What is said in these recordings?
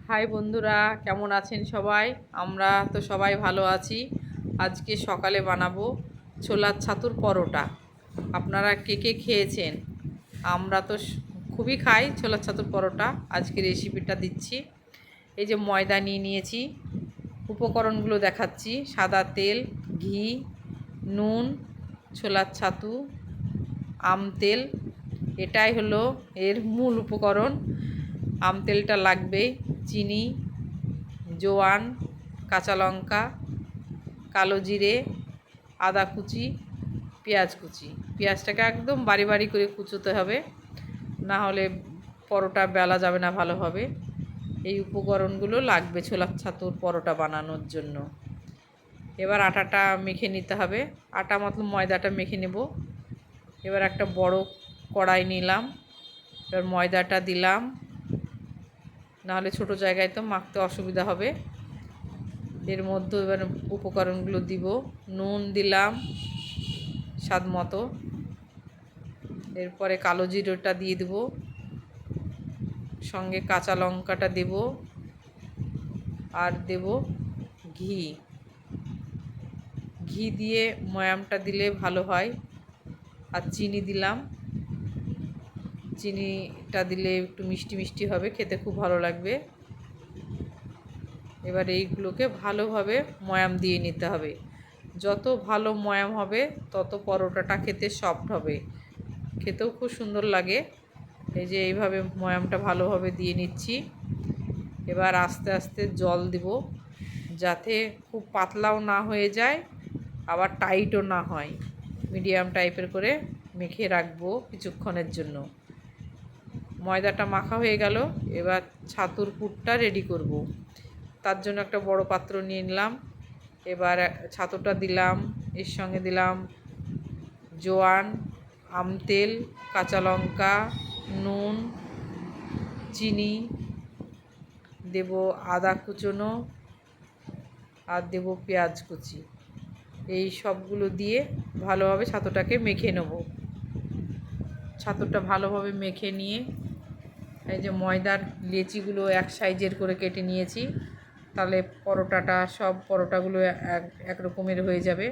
High বন্ধুরা, কেমন আছেন সবাই? আমরা তো সবাই ভালো আছি। আজকে সকালে বানাবো ছোলার ছাতুর পরোটা। আপনারা কে কে খেয়েছেন? আমরা তো খুবই খাই ছোলার ছাতুর পরোটা। আজকে রেসিপিটা দিচ্ছি। এই যে ময়দা নিয়ে নিয়েছি, উপকরণগুলো দেখাচ্ছি: সাদা তেল, ঘি, নুন, ছোলার ছাতু, আম তেল। এটাই হলো এর মূল উপকরণ। আম তেলটা লাগবেই, চিনি, জোয়ান, কাঁচা লঙ্কা, কালো জিরে, আদা কুচি, পেঁয়াজ কুচি। পেঁয়াজটাকে একদম বারি বারি করে কুচোতে হবে, না হলে পরোটা বেলা যাবে না ভালোভাবে। এই উপকরণগুলো লাগবে ছোলার ছাতুর পরোটা বানানোর জন্য। এবার আটাটা মেখে নিতে হবে। আটা মতলব ময়দাটা মেখে নেব। এবার একটা বড় কড়াই নিলাম, এবার ময়দাটা দিলাম, নাহলে ছোটো জায়গায় তো মাখতে অসুবিধা হবে। এর মধ্যে এবার উপকরণগুলো দিব। নুন দিলাম স্বাদ মতো, এরপরে কালো জিরেটা দিয়ে দেব, সঙ্গে কাঁচা লঙ্কাটা দেব, আর দেব ঘি। ঘি দিয়ে ময়ামটা দিলে ভালো হয়। আর চিনি দিলাম, চিনিটা দিলে একটু মিষ্টি মিষ্টি হবে, খেতে খুব ভালো লাগবে। এবার এইগুলোকে ভালোভাবে ময়াম দিয়ে নিতে হবে। যত ভালো ময়াম হবে তত পরোটাটা খেতে সফট হবে, খেতেও খুব সুন্দর লাগে। এই যে এইভাবে ময়ামটা ভালোভাবে দিয়ে নিচ্ছি। এবার আস্তে আস্তে জল দিব, যাতে খুব পাতলাও না হয়ে যায় আবার টাইটও না হয়। মিডিয়াম টাইপের করে মেখে রাখবো কিছুক্ষণের জন্য। ময়দাটা মাখা হয়ে গেল, এবার ছাতুর পুরটা রেডি করব। তার জন্য একটা বড় পাত্র নিয়ে নিলাম। এবার ছাতুটা দিলাম, এর সঙ্গে দিলাম জোয়ান, আম তেল, কাঁচা লঙ্কা, নুন, চিনি, দেব আদা কুচোনো, আর দেব পেঁয়াজ কুচি। এই সবগুলো দিয়ে ভালোভাবে ছাতুটাকে মেখে নেব। ছাতুটা ভালোভাবে মেখে নিয়ে এই যে ময়দার লেচিগুলো এক সাইজের করে কেটে নিয়েছি, তাহলে পরোটাটা সব পরোটাগুলো এক রকমের হয়ে যাবে।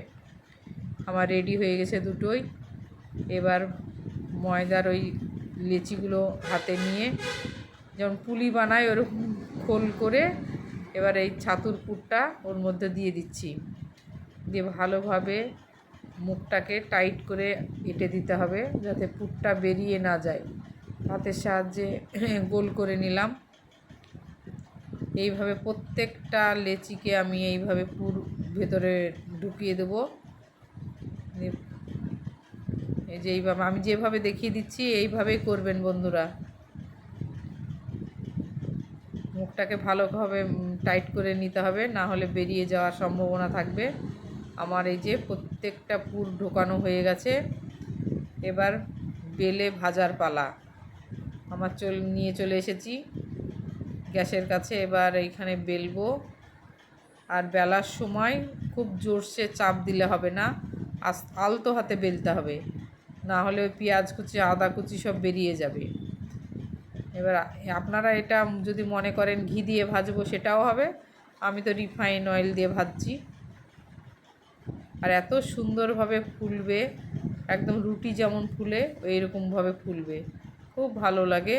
আমার রেডি হয়ে গেছে দুটোই। এবার ময়দার ওই লেচিগুলো হাতে নিয়ে যেমন পুলি বানায় ওরকম খোল করে এবার এই ছাতুর পুরটা ওর মধ্যে দিয়ে দিচ্ছি। দিয়ে ভালোভাবে মুখটাকে টাইট করে এঁটে দিতে হবে, যাতে পুরটা বেরিয়ে না যায়। হাতের সাহায্যে গোল করে নিলাম। এইভাবে প্রত্যেকটা লেচিকে আমি এইভাবে পুর ভেতরে ঢুকিয়ে দেবো। এই যে এইভাবে আমি যেভাবে দেখিয়ে দিচ্ছি এইভাবেই করবেন বন্ধুরা। মুখটাকে ভালোভাবে টাইট করে নিতে হবে, না হলে বেরিয়ে যাওয়ার সম্ভাবনা থাকবে। আমার এই যে প্রত্যেকটা পুর ঢোকানো হয়ে গেছে। এবার বেলে ভাজার পালা। আমার নিয়ে চলে এসেছি গ্যাসের কাছে। এবার এইখানে বেলবো। আর বেলার সময় খুব জোরসে চাপ দিলে হবে না, আলতো হাতে বেলতে হবে, না হলে ওই পেঁয়াজ কুচি আদা কুচি সব বেরিয়ে যাবে। এবার আপনারা এটা যদি মনে করেন ঘি দিয়ে ভাজবো সেটাও হবে, আমি তো রিফাইন অয়েল দিয়ে ভাজছি। আর এত সুন্দরভাবে ফুলবে, একদম রুটি যেমন ফুলে এইরকমভাবে ফুলবে, খুব ভালো লাগে।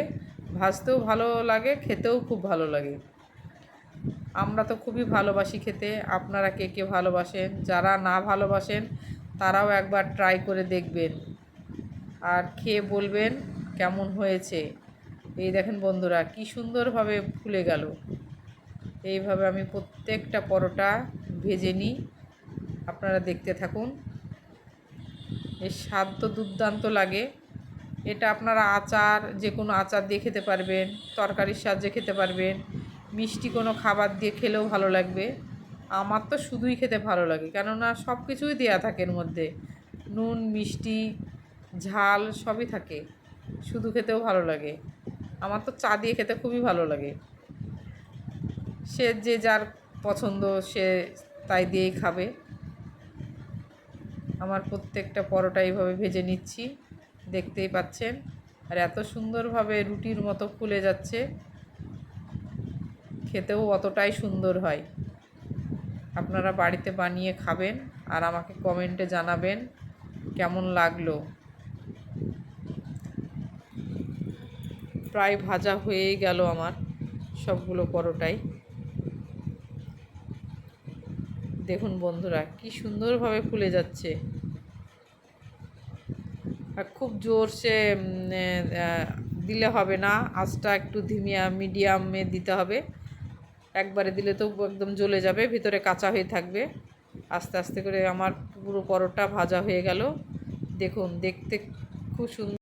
ভাজতেও ভালো লাগে, খেতেও খুব ভালো লাগে। আমরা তো খুবই ভালোবাসি খেতে। আপনারা কে কে ভালোবাসেন? যারা না ভালোবাসেন তারাও একবার ট্রাই করে দেখবেন, আর খেয়ে বলবেন কেমন হয়েছে। এই দেখেন বন্ধুরা, কি সুন্দরভাবে ফুলে গেল। এইভাবে আমি প্রত্যেকটা পরোটা ভেজে নিই, আপনারা দেখতে থাকুন। এর স্বাদ তো দুর্দান্ত লাগে। এটা আপনারা আচার, যে কোনো আচার দিয়ে খেতে পারবেন, তরকারির সাহায্যে খেতে পারবেন, মিষ্টি কোনো খাবার দিয়ে খেলেও ভালো লাগবে। আমার তো শুধুই খেতে ভালো লাগে, কেননা সব কিছুই দেওয়া থাকে এর মধ্যে, নুন মিষ্টি ঝাল সবই থাকে, শুধু খেতেও ভালো লাগে। আমার তো চা দিয়ে খেতে খুবই ভালো লাগে। সে যে যার পছন্দ সে তাই দিয়েই খাবে। আমার প্রত্যেকটা পরোটা এইভাবে ভেজে নিচ্ছি, দেখতেই পাচ্ছেন। আর এত সুন্দরভাবে রুটির মতো ফুলে যাচ্ছে, খেতেও অতটাই সুন্দর হয়। আপনারা বাড়িতে বানিয়ে খাবেন আর আমাকে কমেন্টে জানাবেন কেমন লাগলো। প্রায় ভাজা হয়েই গেল আমার সবগুলো পরোটাই। দেখুন বন্ধুরা কি সুন্দরভাবে ফুলে যাচ্ছে। আর খুব জোরসে দিলে হবে না, আঁচটা একটু মিডিয়ামে দিতে হবে। একবারে দিলে তো একদম জ্বলে যাবে, ভিতরে কাঁচা হয়ে থাকবে। আস্তে আস্তে করে আমার পুরো পরোটা ভাজা হয়ে গেল। দেখুন দেখতে খুব সুন্দর।